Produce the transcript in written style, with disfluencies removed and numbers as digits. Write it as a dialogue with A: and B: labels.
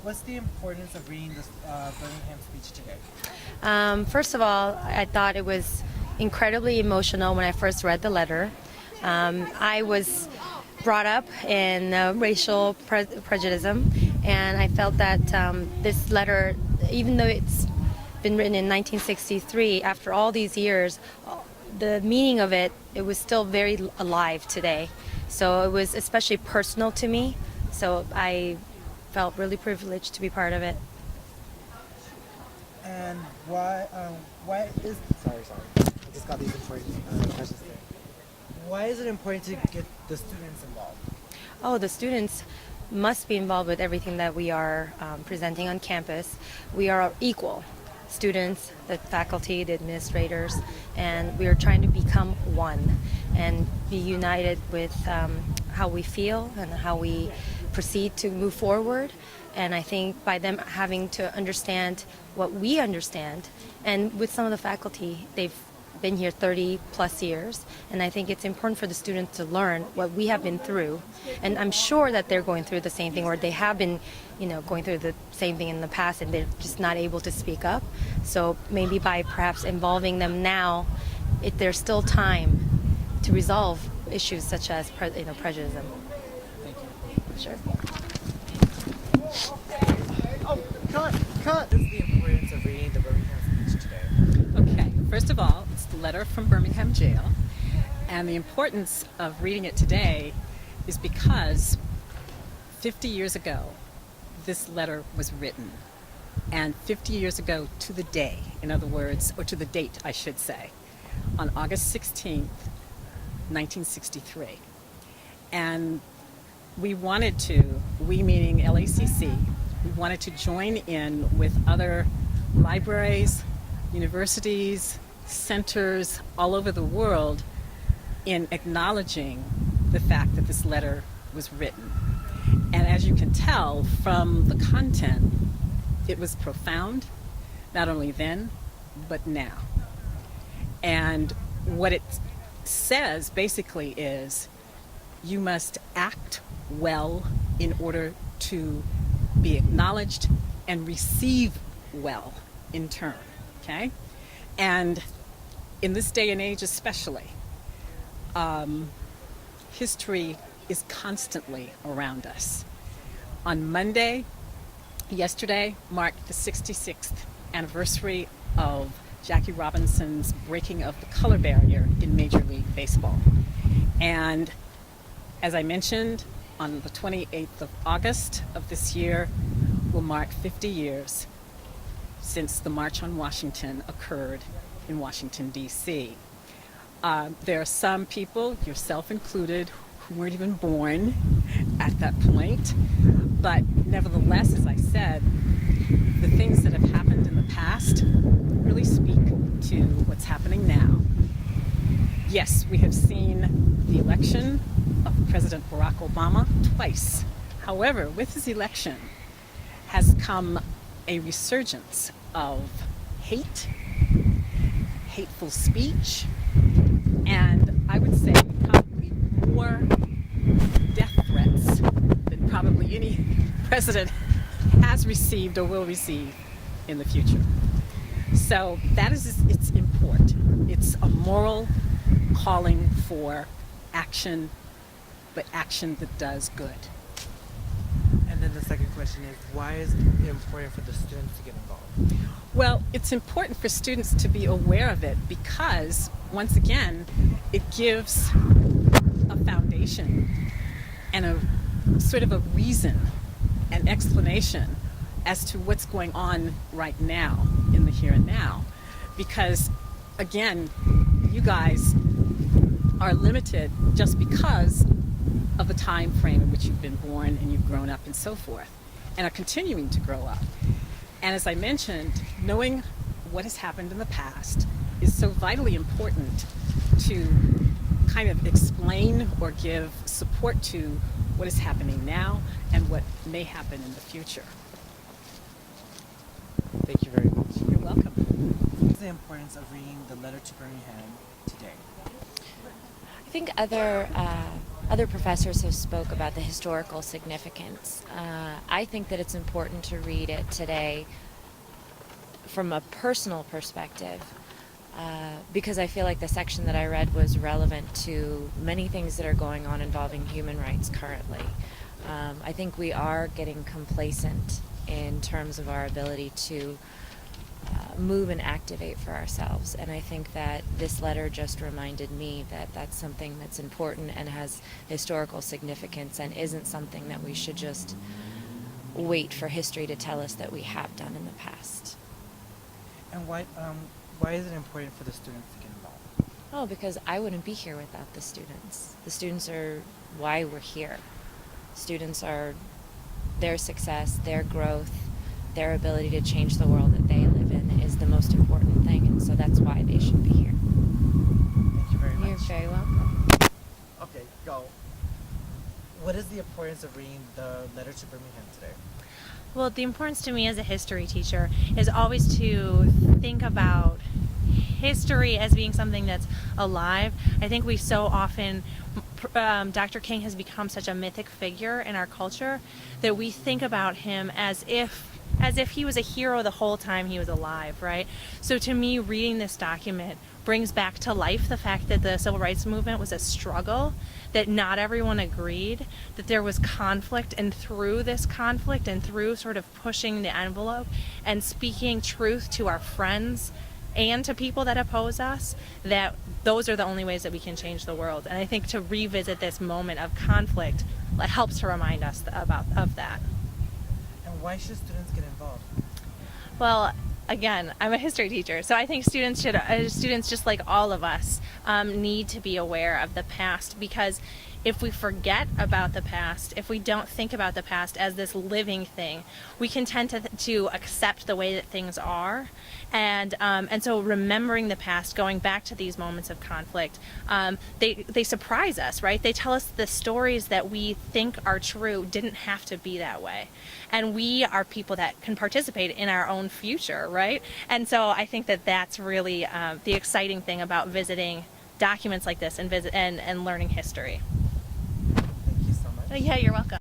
A: What's the importance of reading this Birmingham speech today?
B: First of all, I thought it was incredibly emotional when I first read the letter. I was brought up in racial prejudice, and I felt that this letter, even though it's been written in 1963, after all these years, the meaning of it was still very alive today. So it was especially personal to me. So I felt really privileged to be part of it.
A: And why is I just got these important questions. Why is it important to get the students involved?
B: Oh, the students must be involved with everything that we are presenting on campus. We are equal. Students, the faculty, the administrators, and we are trying to become one and be united with how we feel and how we proceed to move forward. And I think by them having to understand what we understand, and with some of the faculty, they've been here 30 plus years, and I think it's important for the students to learn what we have been through. And I'm sure that they're going through the same thing, or they have been, going through the same thing in the past, and they're just not able to speak up. So maybe by perhaps involving them now, there's still time to resolve issues such as prejudice.
A: Thank you.
B: Sure.
A: Oh, cut! What is the importance of reading the Birmingham speech today?
C: Okay, first of all, it's the letter from Birmingham Jail, and the importance of reading it today is because 50 years ago, this letter was written, and 50 years ago to the day, in other words, or to the date, I should say, on August 16th, 1963. And we meaning LACC, we wanted to join in with other libraries, universities, centers all over the world in acknowledging the fact that this letter was written. And as you can tell from the content, it was profound, not only then, but now. And what it says basically is you must act well in order to be acknowledged and receive well in turn, okay? And in this day and age especially, history is constantly around us. On Monday, yesterday, marked the 66th anniversary of Jackie Robinson's breaking of the color barrier in Major League Baseball. And as I mentioned, on the 28th of August of this year will mark 50 years since the March on Washington occurred in Washington, D.C. There are some people, yourself included, who weren't even born at that point. But nevertheless, as I said, the things that have happened in the past really speak to what's happening now. Yes, we have seen the election of President Barack Obama twice. However, with his election has come a resurgence of hate, hateful speech, and I would say probably more death threats than probably any president has received or will receive in the future. So that is its import. It's a moral calling for action, but action that does good.
A: And then the second question is, why is it important for the students to get involved?
C: Well, it's important for students to be aware of it because, once again, it gives a foundation and a sort of a reason, an explanation as to what's going on right now in the here and now. Because, again, you guys are limited just because of the time frame in which you've been born and you've grown up and so forth, and are continuing to grow up. And as I mentioned, knowing what has happened in the past is so vitally important to kind of explain or give support to what is happening now and what may happen in the future.
A: Thank you very much.
C: You're welcome.
A: What's the importance of reading the letter to Birmingham today?
D: I think other other professors have spoke about the historical significance. I think that it's important to read it today from a personal perspective, because I feel like the section that I read was relevant to many things that are going on involving human rights currently. I think we are getting complacent in terms of our ability to move and activate for ourselves, and I think that this letter just reminded me that that's something that's important and has historical significance and isn't something that we should just wait for history to tell us that we have done in the past.
A: And why is it important for the students to get involved?
D: Oh, because I wouldn't be here without the students. The students are why we're here. Students are their success, their growth, their ability to change the world that they live in is the most important thing, and so that's why they should be here.
A: Thank you very much.
D: You're very welcome.
A: Okay, go. What is the importance of reading the letter to Birmingham today?
E: Well, the importance to me as a history teacher is always to think about history as being something that's alive. I think we so often, Dr. King has become such a mythic figure in our culture that we think about him as if he was a hero the whole time he was alive, right? So to me, reading this document brings back to life the fact that the civil rights movement was a struggle, that not everyone agreed, that there was conflict, and through this conflict and through sort of pushing the envelope and speaking truth to our friends and to people that oppose us, that those are the only ways that we can change the world. And I think to revisit this moment of conflict helps to remind us of that.
A: And why should students get involved?
E: Well, again, I'm a history teacher, so I think students just like all of us need to be aware of the past, because if we forget about the past, if we don't think about the past as this living thing, we can tend to accept the way that things are, and so remembering the past, going back to these moments of conflict, they surprise us, right? They tell us the stories that we think are true didn't have to be that way, and we are people that can participate in our own future, right? And so I think that that's really the exciting thing about visiting documents like this and learning history.
A: Thank you so much.
E: Yeah, you're welcome.